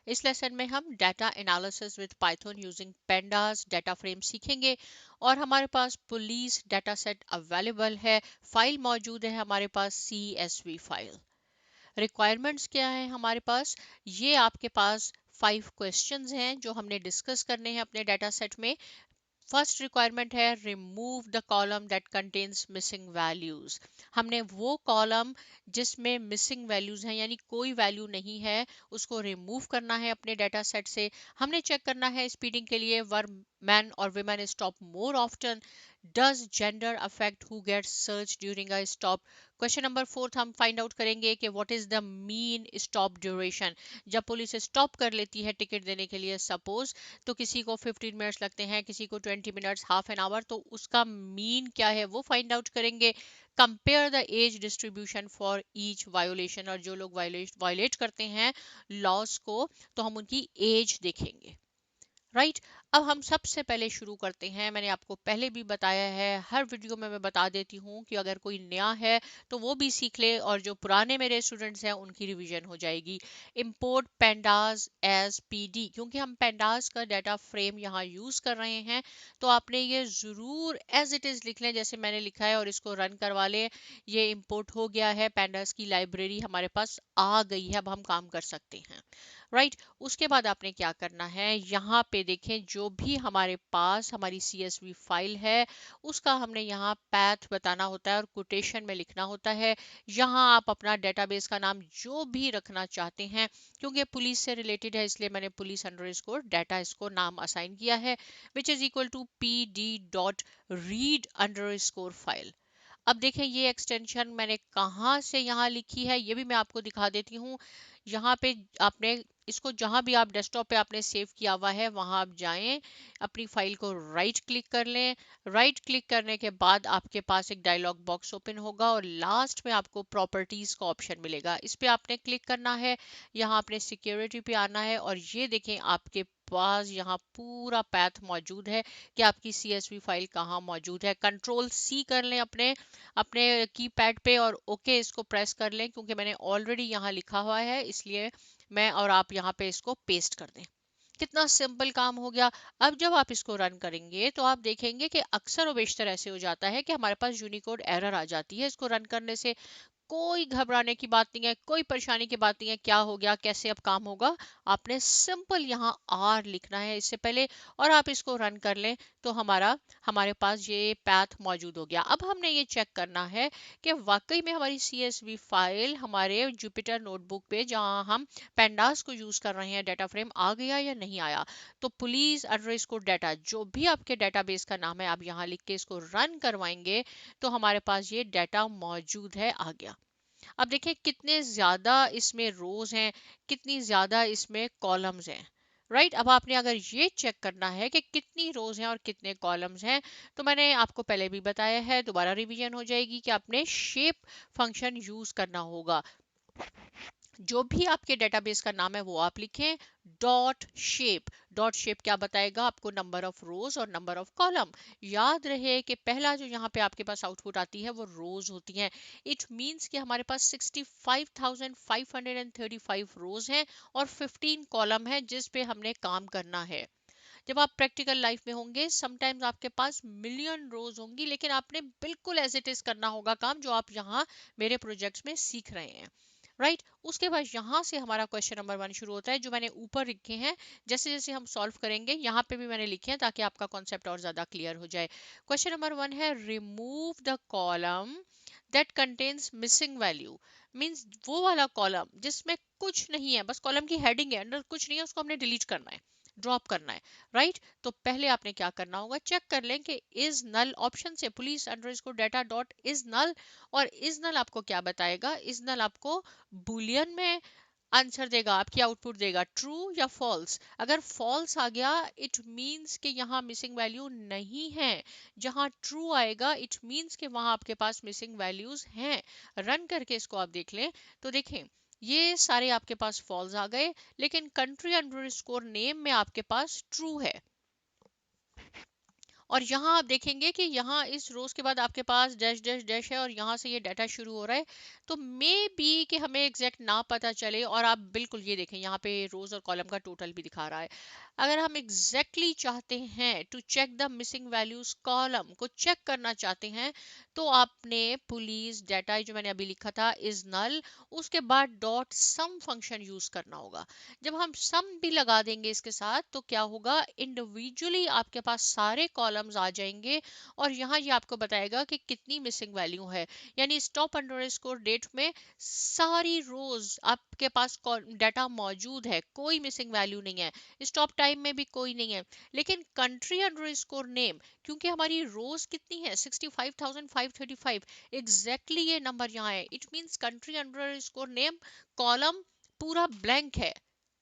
इस लेसन में हम data analysis with Python using pandas data frame सीखेंगे और हमारे पास पुलिस डाटा सेट अवेलेबल है, फाइल मौजूद है हमारे पास CSV फाइल। रिक्वायरमेंट्स क्या है हमारे पास, ये आपके पास 5 क्वेश्चंस हैं जो हमने डिस्कस करने हैं अपने डाटा सेट में। फर्स्ट रिक्वायरमेंट है remove the column that contains missing values. हमने वो कॉलम जिसमें मिसिंग वैल्यूज हैं यानी कोई वैल्यू नहीं है उसको रिमूव करना है अपने डाटा सेट से। हमने चेक करना है स्पीडिंग के लिए वर मैन और women stop more often, does gender affect who gets search during a stop. Question number 4 हम फाइंड आउट करेंगे कि what is the mean stop duration. जब पुलिस स्टॉप कर लेती है टिकट देने के लिए सपोज, तो किसी को 15 मिनट्स लगते हैं, किसी को 20 मिनट्स, हाफ एन आवर, तो उसका मीन क्या है वो फाइंड आउट करेंगे। Compare the age distribution for each violation, और जो लोग वायोलेट करते हैं लॉस को तो हम उनकी एज देखेंगे। राइट अब हम सबसे पहले शुरू करते हैं। मैंने आपको पहले भी बताया है, हर वीडियो में मैं बता देती हूँ कि अगर कोई नया है तो वो भी सीख ले और जो पुराने मेरे स्टूडेंट्स हैं उनकी रिवीजन हो जाएगी। इंपोर्ट पेंडास एज पीडी, क्योंकि हम पेंडास का डाटा फ्रेम यहाँ यूज कर रहे हैं तो आपने ये जरूर एज इट इज लिख लें जैसे मैंने लिखा है और इसको रन करवा लें। ये इंपोर्ट हो गया है, पेंडास की लाइब्रेरी हमारे पास आ गई है, अब हम काम कर सकते हैं। राइट उसके बाद आपने क्या करना है, यहाँ पे देखें जो भी हमारे पास हमारी CSV फाइल है उसका हमने यहाँ पैथ बताना होता है और कोटेशन में लिखना होता है। यहाँ आप अपना डेटाबेस का नाम जो भी रखना चाहते हैं, क्योंकि पुलिस से रिलेटेड है इसलिए मैंने पुलिस अंडर स्कोर डाटा इसको नाम असाइन किया है, which is equal to pd.read underscore file. अब देखें ये एक्सटेंशन मैंने कहाँ से यहाँ लिखी है ये भी मैं आपको दिखा देती हूँ। यहाँ पे आपने इसको जहाँ भी आप डेस्कटॉप पे आपने सेव किया हुआ है वहाँ आप जाएं, अपनी फाइल को राइट क्लिक कर लें। राइट क्लिक करने के बाद आपके पास एक डायलॉग बॉक्स ओपन होगा और लास्ट में आपको प्रॉपर्टीज का ऑप्शन मिलेगा, इस पे आपने क्लिक करना है। यहाँ आपने सिक्योरिटी पे आना है और ये देखें आपके पास यहाँ पूरा पैथ मौजूद है कि आपकी CSV फाइल कहाँ मौजूद है। कंट्रोल C कर लें अपने अपने कीपैड पे और ओके इसको प्रेस कर लें, क्योंकि मैंने ऑलरेडी यहाँ लिखा हुआ है इसलिए मैं और आप यहाँ पे इसको पेस्ट कर दें। कितना सिंपल काम हो गया। अब जब आप इसको रन करेंगे तो आप देखेंगे कि अक्सर और बेशतर ऐसे हो जाता है कि हमारे पास यूनिकोड एरर आ जाती है इसको रन करने से। कोई घबराने की बात नहीं है, कोई परेशानी की बात नहीं है, क्या हो गया कैसे अब काम होगा। आपने सिंपल यहाँ R लिखना है इससे पहले और आप इसको रन कर लें तो हमारे पास ये पैथ मौजूद हो गया। अब हमने ये चेक करना है कि वाकई में हमारी CSV फाइल हमारे जुपिटर नोटबुक पे जहाँ हम पेंडास को यूज कर रहे हैं डाटा फ्रेम आ गया या नहीं आया। तो पुलिस अंडर स्कोर डाटा जो भी आपके डेटाबेस का नाम है आप यहाँ लिख के इसको रन करवाएंगे तो हमारे पास ये डाटा मौजूद है, आ गया। अब देखिए कितने ज्यादा इसमें रोज हैं, कितनी ज्यादा इसमें कॉलम्स हैं। राइट अब आपने अगर ये चेक करना है कि कितनी रोज हैं और कितने कॉलम्स हैं तो मैंने आपको पहले भी बताया है, दोबारा रिवीजन हो जाएगी कि आपने शेप फंक्शन यूज करना होगा। जो भी आपके डेटाबेस का नाम है वो आप लिखें डॉट शेप। डॉट शेप क्या बताएगा आपको, नंबर ऑफ रोज और नंबर ऑफ कॉलम। याद रहे कि पहला जो यहाँ पे आपके पास आउटपुट आती है वो रोज होती हैं। इट मींस कि हमारे पास 65,535 रोज हैं और 15 कॉलम है जिस पे हमने काम करना है। जब आप प्रैक्टिकल लाइफ में होंगे समटाइम्स आपके पास मिलियन रोज होंगी, लेकिन आपने बिल्कुल एज इट इज करना होगा काम जो आप यहाँ मेरे प्रोजेक्ट्स में सीख रहे हैं। राइट उसके बाद यहाँ से हमारा क्वेश्चन नंबर 1 शुरू होता है जो मैंने ऊपर लिखे हैं। जैसे जैसे हम सॉल्व करेंगे यहाँ पे भी मैंने लिखे हैं ताकि आपका कॉन्सेप्ट और ज्यादा क्लियर हो जाए। क्वेश्चन नंबर 1 है remove the column that contains missing value. Means वो वाला कॉलम जिसमें कुछ नहीं है, बस कॉलम की हेडिंग है, अंदर कुछ नहीं है, उसको हमने डिलीट करना है, ड्रॉप करना है। राइट तो पहले आपने क्या करना होगा, चेक कर लें कि इज नल ऑप्शन से police underscore data dot is null. और इज नल आपको क्या बताएगा, इज नल आपको बुलियन में आंसर देगा, आपकी आउटपुट देगा ट्रू या फॉल्स। अगर फॉल्स आ गया इट मींस कि यहाँ मिसिंग वैल्यू नहीं है, जहाँ ट्रू आएगा इट मींस कि वहां आपके पास मिसिंग वैल्यूज हैं। रन करके इसको आप देख लें तो देखें ये सारे आपके पास फॉल्स आ गए, लेकिन कंट्री अंडर स्कोर नेम में आपके पास ट्रू है। और यहाँ आप देखेंगे कि यहाँ इस रोज के बाद आपके पास डैश डैश डैश है और यहाँ से ये डाटा शुरू हो रहा है। तो मे बी कि हमें एग्जैक्ट ना पता चले, और आप बिल्कुल ये देखें यहाँ पे रोज और कॉलम का टोटल भी दिखा रहा है। अगर हम एग्जैक्टली चाहते हैं to check the missing values, column को चेक करना चाहते हैं, तो आपने पुलिस डाटा जो मैंने अभी लिखा था इज नल, उसके बाद डॉट सम फंक्शन यूज करना होगा। जब हम सम भी लगा देंगे इसके साथ तो क्या होगा, इंडिविजुअली आपके पास सारे कॉलम्स आ जाएंगे और यहाँ ये आपको बताएगा कि कितनी मिसिंग वैल्यू है। यानी स्टॉप अंडरस्कोर डेट में सारी रोज आपके पास डाटा मौजूद है, कोई मिसिंग वैल्यू नहीं है। स्टॉप टाइम में भी कोई नहीं है। लेकिन कंट्री अंडरस्कोर नेम, क्योंकि हमारी रोज कितनी है 65,535, एग्जैक्टली ये नंबर यहाँ है। It means country underscore name column पूरा ब्लैंक है,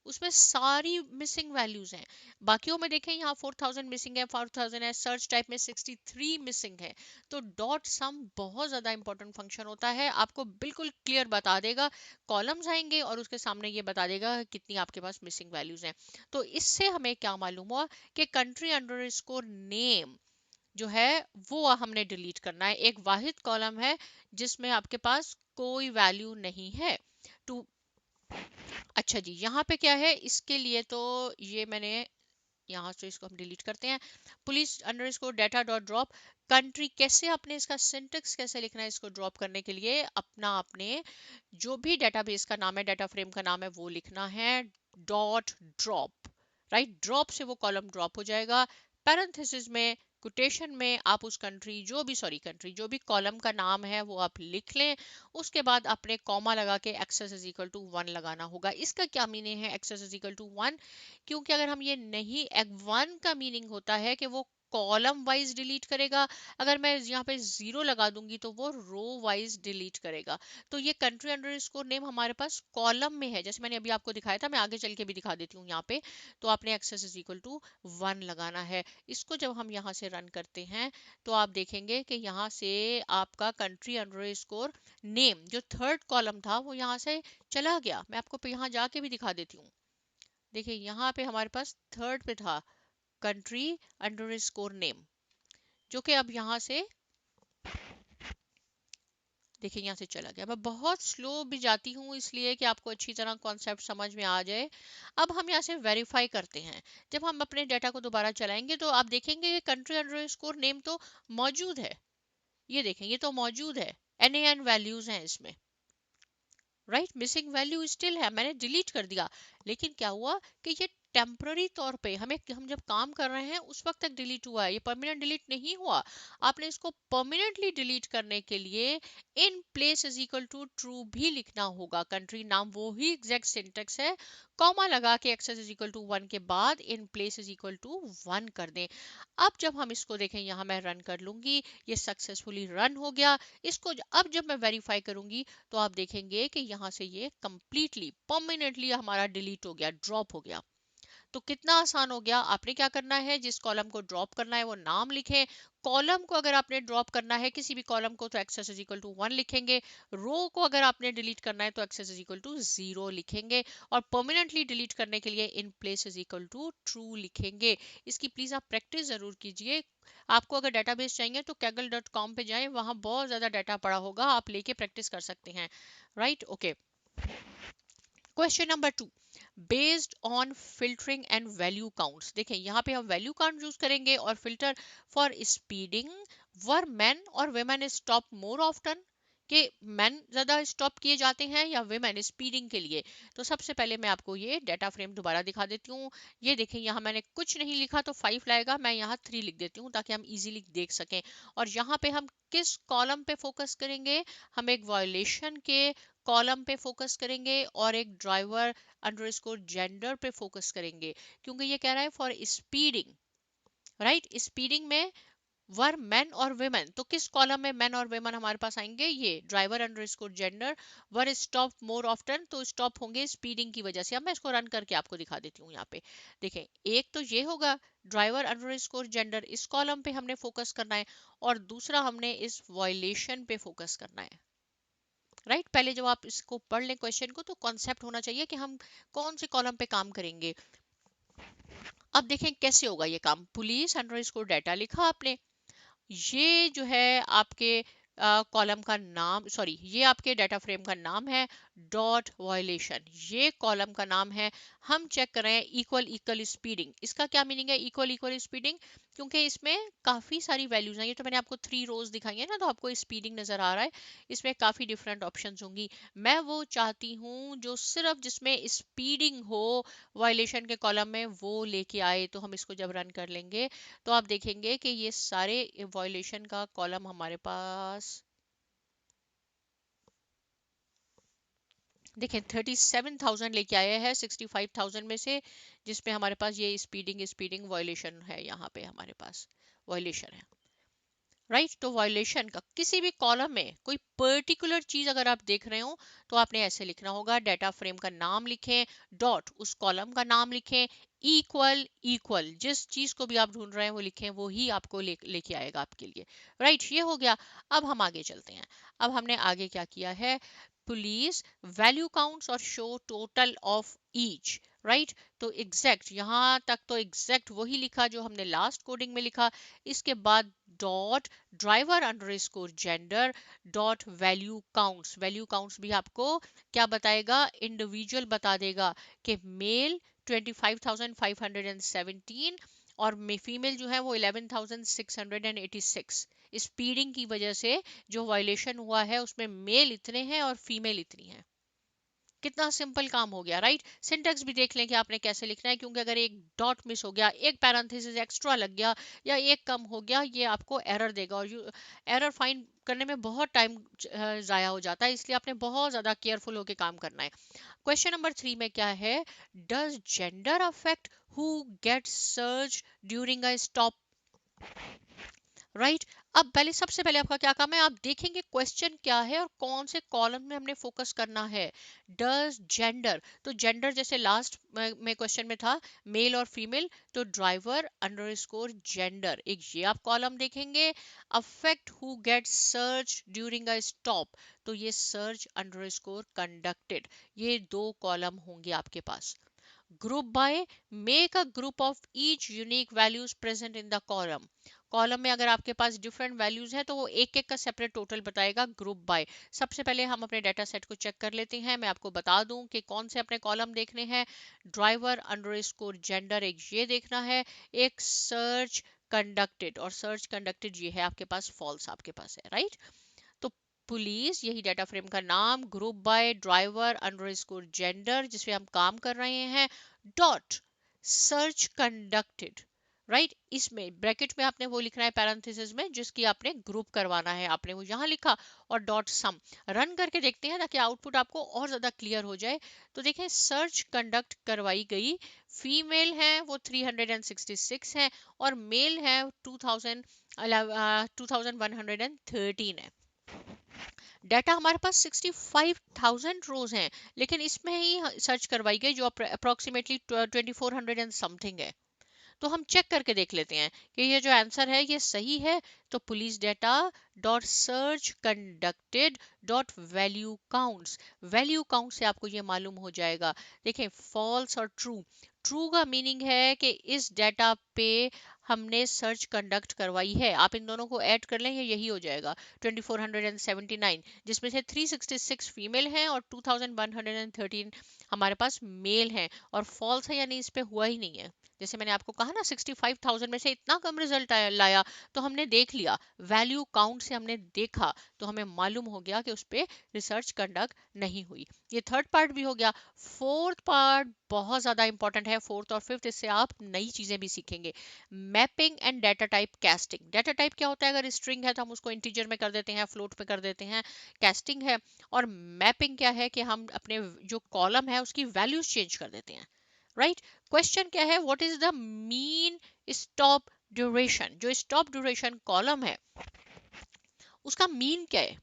उसमें सारी मिसिंग वैल्यूज हैं। बाकियों में देखें यहाँ 4,000 मिसिंग है, 4,000 है, सर्च टाइप में 63 मिसिंग है। तो डॉट सम बहुत ज्यादा इंपॉर्टेंट फंक्शन होता है, आपको बिल्कुल क्लियर बता देगा, कॉलम्स आएंगे और उसके सामने ये बता देगा कितनी आपके पास मिसिंग वैल्यूज हैं। तो इससे हमें क्या मालूम हुआ कि कंट्री अंडरस्कोर नेम जो है वो हमने डिलीट करना है। एक वाहिद कॉलम है जिसमें आपके पास कोई वैल्यू नहीं है। टू अच्छा जी, यहाँ पे क्या है, इसके लिए तो ये मैंने यहाँ से इसको हम डिलीट करते हैं। Police underscore data dot drop country, कैसे आपने इसका सिंटेक्स कैसे लिखना है इसको ड्रॉप करने के लिए, अपना आपने जो भी डेटाबेस का नाम है, डाटा फ्रेम का नाम है, वो लिखना है डॉट ड्रॉप। राइट, ड्रॉप से वो कॉलम ड्रॉप हो जाएगा। पैरेंथेसिस में कोटेशन में आप उस कंट्री जो भी, सॉरी कंट्री जो भी कॉलम का नाम है वो आप लिख लें। उसके बाद अपने कॉमा लगा के एक्सेस इज इक्वल टू 1 लगाना होगा। इसका क्या मीनिंग है एक्सेस इज इक्वल टू 1, क्योंकि अगर हम ये नहीं, एग 1 का मीनिंग होता है कि वो कॉलम वाइज डिलीट करेगा। अगर मैं यहाँ पे 0 लगा दूंगी तो वो रो वाइज डिलीट करेगा। तो ये कंट्री अंडरस्कोर नेम हमारे पास कॉलम में है, जैसे मैंने अभी आपको दिखाया था, मैं आगे चल के भी दिखा देती हूँ यहाँ पे। तो आपने एक्सेस इज इक्वल टू 1 लगाना है। इसको जब हम यहाँ से रन करते हैं तो आप देखेंगे कि यहाँ से आपका कंट्री अंडरस्कोर नेम जो थर्ड कॉलम था वो यहाँ से चला गया। मैं आपको यहाँ जाके भी दिखा देती हूँ। देखिए यहाँ पे हमारे पास थर्ड पे था कंट्री अंडरस्कोर नेम, जो कि अब यहाँ से देखिए यहाँ से चला गया। मैं बहुत स्लो भी जाती हूँ इसलिए कि आपको अच्छी तरह कॉन्सेप्ट समझ में आ जाए। अब हम यहाँ से वेरीफाई करते हैं। जब हम अपने डाटा को दोबारा चलाएंगे तो आप देखेंगे कि कंट्री अंडरस्कोर नेम तो मौजूद है। ये देखें, ये तो मौजूद है, NaN वैल्यूज हैं इसमें। राइट, मिसिंग वैल्यू स्टिल है, मैंने डिलीट कर दिया। लेकिन क्या हुआ कि ये टेम्पररी तौर पे हम जब काम कर रहे हैं उस वक्त तक डिलीट हुआ है, ये परमानेंट डिलीट नहीं हुआ। आपने इसको परमानेंटली डिलीट करने के लिए in place is equal to true भी लिखना होगा। कंट्री नाम वो ही एग्जैक्ट सिंटेक्स है, कॉमा लगा के एक्सेस इज इक्वल टू 1 के बाद in place is equal to 1 कर दें। अब जब हम इसको देखें, यहाँ मैं रन कर लूंगी, ये सक्सेसफुली रन हो गया। इसको अब जब मैं वेरीफाई करूंगी तो आप देखेंगे कि यहाँ से ये कंप्लीटली परमानेंटली हमारा डिलीट हो गया, ड्रॉप हो गया। तो कितना आसान हो गया। आपने क्या करना है, जिस कॉलम को ड्रॉप करना है वो नाम लिखें। कॉलम को अगर आपने ड्रॉप करना है किसी भी कॉलम को तो एक्सेस इज इक्वल टू 1 लिखेंगे। रो को अगर आपने डिलीट करना है तो एक्सेस इज इक्वल टू 0 लिखेंगे। और परमानेंटली डिलीट करने के लिए in place is equal to true लिखेंगे। इसकी प्लीज आप प्रैक्टिस जरूर कीजिए। आपको अगर डेटाबेस चाहिए तो kaggle.com पे जाएं, वहां बहुत ज्यादा डाटा पड़ा होगा, आप लेके प्रैक्टिस कर सकते हैं। Right, okay. Question number 2, based on filtering and value counts. देखें यहाँ पे हम वैल्यू काउंट यूज करेंगे और filter for speeding, were main और वेमेन स्टॉप मोर ऑफ्टन, कि मैन ज्यादा स्टॉप किए जाते हैं या वेमेन स्पीडिंग के लिए। तो सबसे पहले मैं आपको ये डाटा फ्रेम दोबारा दिखा देती हूँ। ये देखें यहाँ मैंने कुछ नहीं लिखा तो 5 लाएगा, मैं यहाँ 3 लिख देती हूँ ताकि हम इजीली देख सकें। और यहाँ पे हम किस कॉलम पे फोकस करेंगे, हम एक वायोलेशन के कॉलम पे फोकस करेंगे और एक ड्राइवर अंडरस्कोर जेंडर पे फोकस करेंगे, क्योंकि ये कह रहा है फॉर स्पीडिंग। राइट, स्पीडिंग में वर मैन और वेमेन, तो किस कॉलम में मैन और वेमेन हमारे पास आएंगे, ये ड्राइवर अंडरस्कोर जेंडर। वर स्टॉप मोर ऑफ्टन, तो स्टॉप होंगे स्पीडिंग की वजह से। अब मैं इसको रन करके आपको दिखा देती हूँ। यहाँ पे देखें, एक तो ये होगा ड्राइवर अंडरस्कोर जेंडर, इस कॉलम पे हमने फोकस करना है, और दूसरा हमने इस वायलेशन पे फोकस करना है। राइट, पहले जब आप इसको पढ़ लें क्वेश्चन को तो कॉन्सेप्ट होना चाहिए कि हम कौन से कॉलम पे काम करेंगे। अब देखें कैसे होगा ये काम। पुलिस अंडरस्कोर डाटा लिखा आपने, ये जो है आपके कॉलम का नाम, सॉरी ये आपके डाटा फ्रेम का नाम है। डॉट वायलेशन ये कॉलम का नाम है। हम चेक कर रहे हैं इक्वल इक्वल स्पीडिंग। इसका क्या मीनिंग है इक्वल इक्वल स्पीडिंग? क्योंकि इसमें काफी सारी वैल्यूज हैं। ये तो मैंने आपको 3 रोज दिखाई है ना, तो आपको स्पीडिंग नजर आ रहा है। इसमें काफी डिफरेंट ऑप्शंस होंगी। मैं वो चाहती हूँ जो सिर्फ जिसमें स्पीडिंग हो वायलेशन के कॉलम में, वो लेके आए। तो हम इसको जब रन कर लेंगे तो आप देखेंगे कि ये सारे वॉयलेशन का कॉलम हमारे पास, देखें 37,000 लेके आया है 65,000 में से, जिसमें हमारे पास ये स्पीडिंग स्पीडिंग वॉयलेशन है। यहाँ पे हमारे पास वॉयलेशन है, राइट। तो वायलेशन का किसी भी कॉलम में कोई पर्टिकुलर चीज अगर आप देख रहे हो तो आपने ऐसे लिखना होगा, डाटा फ्रेम का नाम लिखें, डॉट उस कॉलम का नाम लिखें, इक्वल इक्वल जिस चीज को भी आप ढूंढ रहे हैं वो लिखें, वो ही आपको लेके आएगा आपके लिए, राइट। ये हो गया। अब हम आगे चलते हैं। अब हमने आगे क्या किया है, पुलिस वैल्यू काउंट्स और show total of each, right. तो एग्जैक्ट यहाँ तक तो एग्जैक्ट वही लिखा जो हमने लास्ट कोडिंग में लिखा। इसके बाद dot driver underscore gender dot value counts भी आपको क्या बताएगा, इंडिविजुअल बता देगा कि मेल 25,517 और फीमेल जो है वो 11,686। स्पीडिंग की वजह से जो वायलेशन हुआ है उसमें मेल इतने हैं और फीमेल इतनी है। कितना सिंपल काम हो गया, राइट। सिंटेक्स भी देख लें कि आपने कैसे लिखना है, क्योंकि अगर एक डॉट मिस हो गया, एक पैरेंथेसिस एक्स्ट्रा लग गया या एक कम हो गया, ये आपको एरर देगा और एरर फाइंड करने में बहुत टाइम जाया हो जाता है। इसलिए आपने बहुत ज्यादा केयरफुल होकर काम करना है। क्वेश्चन नंबर 3 में क्या है, does gender affect who get search during a stop, right. अब पहले सबसे पहले आपका क्या काम है, आप देखेंगे क्वेश्चन क्या है और कौन से कॉलम में हमने फोकस करना है। डज जेंडर, तो जेंडर जैसे लास्ट में क्वेश्चन में था मेल और फीमेल, तो ड्राइवर अंडरस्कोर जेंडर एक ये आप कॉलम देखेंगे। Affect who get search during a stop, तो ये सर्च अंडरस्कोर कंडक्टेड, ये 2 कॉलम होंगे आपके पास। Group by, make a group of each unique values present in the column. Column में अगर आपके पास डिफरेंट वैल्यूज है तो वो एक एक का सेपरेट टोटल बताएगा। ग्रुप बाय, सबसे पहले हम अपने डाटा सेट को चेक कर लेते हैं। मैं आपको बता दूं कि कौन से अपने कॉलम देखने हैं। ड्राइवर अंडरस्कोर जेंडर एक ये देखना है, एक सर्च कंडक्टेड, और सर्च कंडक्टेड ये है आपके पास फॉल्स आपके पास है, राइट। तो पुलिस यही डाटा फ्रेम का नाम, group by driver underscore gender जिसमें हम काम कर रहे हैं, डॉट सर्च कंडक्टेड, राइट। इसमें ब्रैकेट में आपने वो लिखना है पैरेंथेसिस में जिसकी आपने ग्रुप करवाना है, आपने वो यहाँ लिखा, और डॉट सम। रन करके देखते हैं ताकि आउटपुट आपको और ज्यादा क्लियर हो जाए। तो देखें सर्च कंडक्ट करवाई गई, फीमेल है वो 366 है और मेल है 2113 है। डाटा हमारे पास 65,000 रोज हैं, लेकिन इसमें ही सर्च करवाई गई जो अप्रोक्सीमेटली 2400 एंड समथिंग है। तो हम चेक करके देख लेते हैं कि ये जो आंसर है ये सही है। तो police data dot search conducted dot value count से आपको ये मालूम हो जाएगा। देखें फॉल्स और ट्रू, ट्रू का मीनिंग है कि इस डेटा पे हमने सर्च कंडक्ट करवाई है। आप इन दोनों को ऐड कर लें ये यही हो जाएगा 2479, जिसमें से 366 फीमेल हैं और 2113 हमारे पास मेल हैं। और फॉल्स है यानी इस पे हुआ ही नहीं है। जैसे मैंने आपको कहा ना 65,000 में से इतना कम रिजल्ट लाया, तो हमने देख लिया, वैल्यू काउंट से हमने देखा, तो हमें मालूम हो गया कि उस पर रिसर्च कंडक्ट नहीं हुई। ये थर्ड पार्ट भी हो गया। फोर्थ पार्ट बहुत ज्यादा इंपॉर्टेंट है, फोर्थ और फिफ्थ, इससे आप नई चीजें भी सीखेंगे। Mapping and data type casting. Data type क्या होता है, अगर स्ट्रिंग है तो हम उसको इंटीजर में कर देते हैं, फ्लोट में कर देते हैं, कैस्टिंग है। और मैपिंग क्या है कि हम अपने जो कॉलम है उसकी वैल्यूज चेंज कर देते हैं, राइट। क्वेश्चन क्या है, what is the mean stop duration, जो स्टॉप ड्यूरेशन कॉलम है उसका मीन क्या है।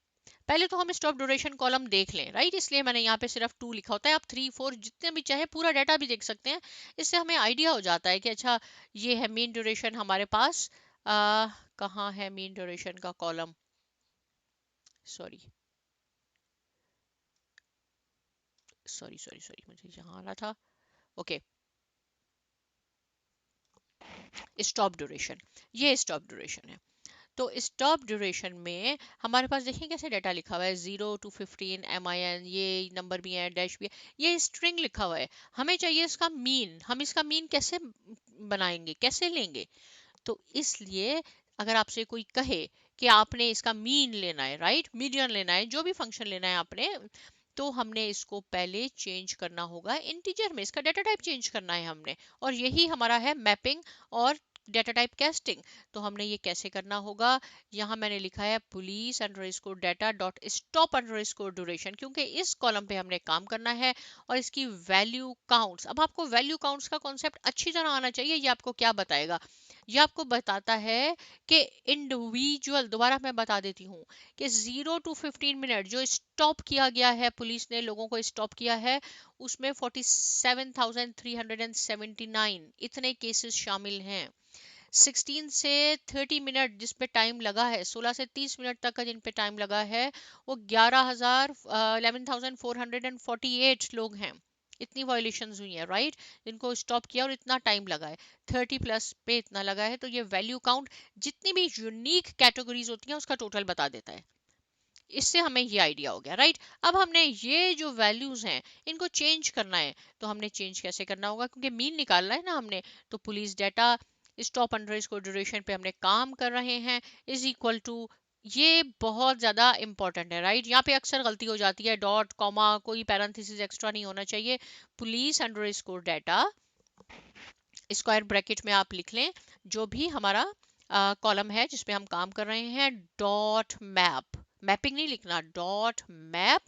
पहले तो हम स्टॉप ड्यूरेशन कॉलम देख लें, राइट। इसलिए मैंने यहाँ पे सिर्फ 2 लिखा होता है, आप 3 4 जितने भी चाहे पूरा डाटा भी देख सकते हैं। इससे हमें आइडिया हो जाता है कि अच्छा ये है मीन ड्यूरेशन हमारे पास। कहाँ है मीन ड्यूरेशन का column, sorry sorry sorry sorry मुझे यहाँ आना था, ओके। स्टॉप ड्यूरेशन, ये स्टॉप ड्यूरेशन है। तो स्टॉप ड्यूरेशन में हमारे पास देखिए कैसे डाटा लिखा हुआ है, 0 to 15 MIN, ये नंबर भी है, डैश भी है, ये स्ट्रिंग लिखा हुआ है। हमें चाहिए इसका मीन, हम इसका मीन कैसे बनाएंगे, कैसे लेंगे? तो इसलिए अगर आपसे कोई कहे कि आपने इसका मीन लेना है, राइट, मीडियन लेना है, जो भी फंक्शन लेना है आपने, तो हमने इसको पहले चेंज करना होगा इंटीजर में, इसका डाटा टाइप चेंज करना है हमने, और यही हमारा है मैपिंग और डाटा टाइप कैस्टिंग। तो हमने ये कैसे करना होगा, यहाँ मैंने लिखा है police underscore data dot stop underscore duration, क्योंकि इस कॉलम पे हमने काम करना है और इसकी वैल्यू काउंट्स। अब आपको वैल्यू काउंट्स का कॉन्सेप्ट अच्छी तरह आना चाहिए। ये आपको क्या बताएगा, ये आपको बताता है कि इंडिविजुअल, दोबारा मैं बता देती हूँ कि 0 to 15 मिनट जो स्टॉप किया गया है, पुलिस ने लोगों को स्टॉप किया है, उसमें 47,379 इतने केसेस शामिल हैं। 16 से 30 मिनट जिस पे टाइम लगा है, 16 से 30 मिनट तक का जिन पे टाइम लगा है, वो 11,448 लोग हैं। इतनी वायलेशंस हुई है, राइट, जिनको स्टॉप किया और इतना टाइम लगा है, 30+ पे इतना लगा है। तो ये वैल्यू काउंट जितनी भी यूनिक कैटेगरीज होती हैं उसका टोटल बता देता है। इससे हमें ये आइडिया हो गया, राइट। अब हमने ये जो वैल्यूज हैं इनको चेंज करना है, तो हमने चेंज कैसे करना होगा, क्योंकि मीन निकालना है ना हमने। तो police data stop underscore duration पे हमने काम कर रहे हैं, इज इक्वल टू, ये बहुत ज्यादा इंपॉर्टेंट है, राइट। यहाँ पे अक्सर गलती हो जाती है, डॉट कॉमा कोई पैरेंथेसिस एक्स्ट्रा नहीं होना चाहिए। Police underscore data square bracket में आप लिख लें जो भी हमारा कॉलम है जिसपे हम काम कर रहे हैं, डॉट मैप, मैपिंग नहीं लिखना, डॉट मैप,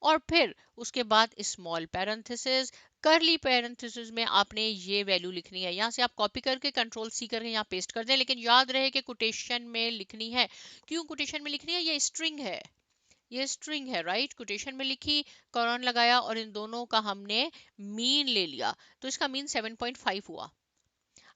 और फिर उसके बाद स्मॉल पैरेंथेसिस, करली पैरेंथेसिस में आपने ये वैल्यू लिखनी है। यहाँ से आप कॉपी करके कंट्रोल सी करके यहाँ पेस्ट कर दें, लेकिन याद रहे कि कोटेशन में लिखनी है। क्यों कोटेशन में लिखनी है, ये स्ट्रिंग है, ये स्ट्रिंग है, राइट। कोटेशन में लिखी, कोलन लगाया और इन दोनों का हमने मीन ले लिया, तो इसका मीन 7.5 हुआ।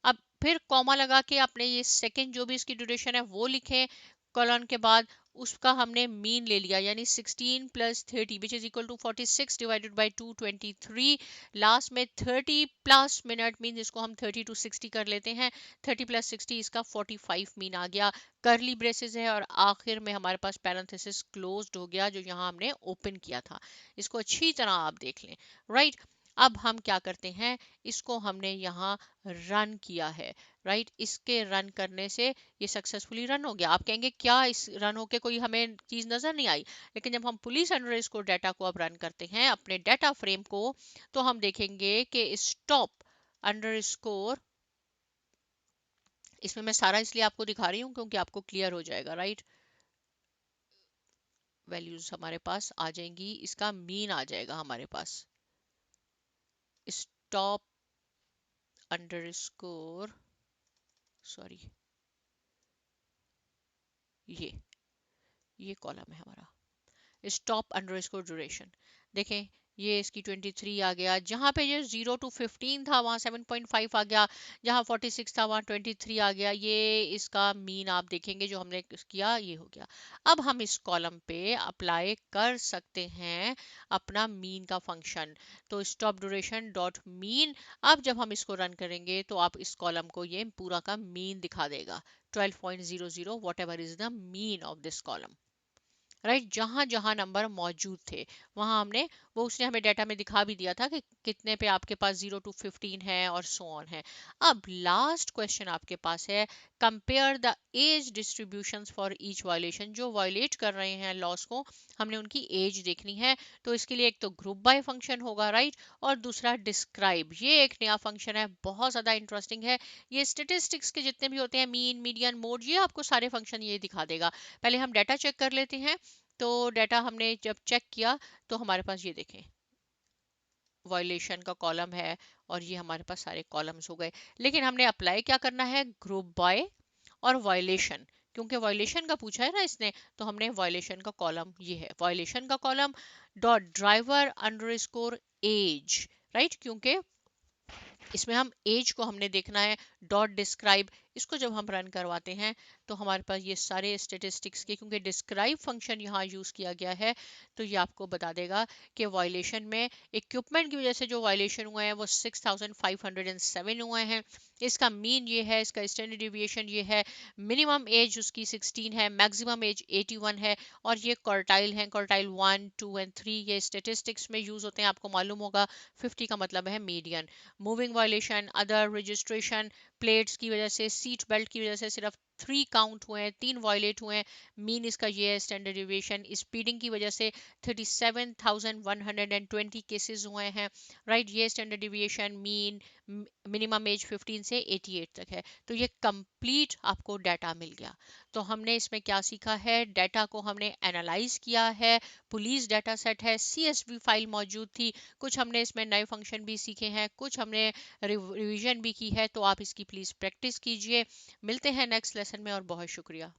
अब फिर कॉमा लगा के आपने ये सेकंड जो भी इसकी ड्यूरेशन है वो लिखे, कॉलन के बाद उसका हमने मीन ले लिया, यानी 16 + 30 which is equal to 46 divided by 223। Last में 30+ मिनट मीन, इसको हम 30 to 60 कर लेते हैं, 30 + 60 इसका 45 मीन आ गया। करली ब्रेसेस है और आखिर में हमारे पास पैरेंथेसिस क्लोज्ड हो गया जो यहाँ हमने ओपन किया था। इसको अच्छी तरह आप देख लें, राइट। अब हम क्या करते हैं, इसको हमने यहाँ रन किया है, राइट। इसके रन करने से ये सक्सेसफुली रन हो गया। आप कहेंगे क्या इस रन होके कोई हमें चीज नजर नहीं आई, लेकिन जब हम पुलिस अंडरस्कोर डाटा को अब रन करते हैं अपने डाटा फ्रेम को, तो हम देखेंगे कि स्टॉप अंडरस्कोर, इसमें मैं सारा इसलिए आपको दिखा रही हूँ क्योंकि आपको क्लियर हो जाएगा, राइट। वैल्यूज हमारे पास आ जाएंगी, इसका मीन आ जाएगा हमारे पास, स्टॉप अंडरस्कोर, सॉरी, ये कॉलम है हमारा स्टॉप अंडरस्कोर ड्यूरेशन। देखें ये इसकी 23 आ गया, जहां पे ये 0 to 15 था वहां 7.5 आ गया, जहां 46 था वहां 23 आ गया। ये इसका मीन आप देखेंगे जो हमने किया ये हो गया। अब हम इस कॉलम पे अप्लाई कर सकते हैं अपना मीन का फंक्शन, तो स्टॉप ड्यूरेशन डॉट मीन। अब जब हम इसको रन करेंगे तो आप इस कॉलम को ये पूरा का मीन दिखा देगा, 12.00 what ever is the mean of this column, right. जहां जहां नंबर मौजूद थे वहां हमने, वो उसने हमें डाटा में दिखा भी दिया था कि कितने पे आपके पास 0 to 15 है और सो ऑन है। अब लास्ट क्वेश्चन आपके पास है, compare the age distribution for each violation. जो वायलेट कर रहे हैं लॉस को, हमने उनकी एज देखनी है, तो इसके लिए एक तो ग्रुप बाय फंक्शन होगा, राइट, और दूसरा डिस्क्राइब, ये एक नया फंक्शन है, बहुत ज्यादा इंटरेस्टिंग है। ये स्टेटिस्टिक्स के जितने भी होते हैं, मीन मीडियन मोड, ये आपको सारे फंक्शन ये दिखा देगा। पहले हम डाटा चेक कर लेते हैं। तो डाटा हमने जब चेक किया तो हमारे पास ये देखें वायलेशन का कॉलम है और ये हमारे पास सारे कॉलम्स हो गए। लेकिन हमने अप्लाई क्या करना है, ग्रुप बाय और वायलेशन, क्योंकि वायलेशन का पूछा है ना इसने, तो हमने वायलेशन का कॉलम, ये है वायलेशन का column, dot driver underscore age, right, क्योंकि इसमें हम एज को हमने देखना है, डॉट डिस्क्राइब, इसको जब हम रन करवाते हैं तो हमारे पास ये सारे स्टेटिस्टिक्स के, क्योंकि डिस्क्राइब फंक्शन यहाँ यूज़ किया गया है तो ये आपको बता देगा कि वायलेशन में इक्विपमेंट की वजह से जो वायलेशन हुए हैं वो 6507 हुए हैं। इसका मीन ये है, इसका स्टैंडर्ड डिविएशन ये है, मिनिमम एज उसकी 16 है, मैक्सिमम एज 81 है, और ये क्वार्टाइल हैं, क्वार्टाइल 1, 2 एंड 3 ये स्टेटिस्टिक्स में यूज़ होते हैं, आपको मालूम होगा। 50 का मतलब है median. Moving violation, other registration plates की वजह से, सीट बेल्ट की वजह से सिर्फ 3 काउंट हुए हैं, 3 वायलेट हुए हैं, मीन इसका ये है स्टैंडर्ड डिविएशन। स्पीडिंग की वजह से 37,120 केसेस हुए हैं, राइट, ये standard deviation, mean, minimum age 15 से 88 तक है। तो ये कंप्लीट आपको डाटा मिल गया। तो हमने इसमें क्या सीखा है, डाटा को हमने एनालाइज किया है, पुलिस डाटा सेट है, CSV फाइल मौजूद थी, कुछ हमने इसमें नए फंक्शन भी सीखे हैं, कुछ हमने रिवीजन भी की है। तो आप इसकी प्लीज़ प्रैक्टिस कीजिए। मिलते हैं नेक्स्ट लेसन में और बहुत शुक्रिया।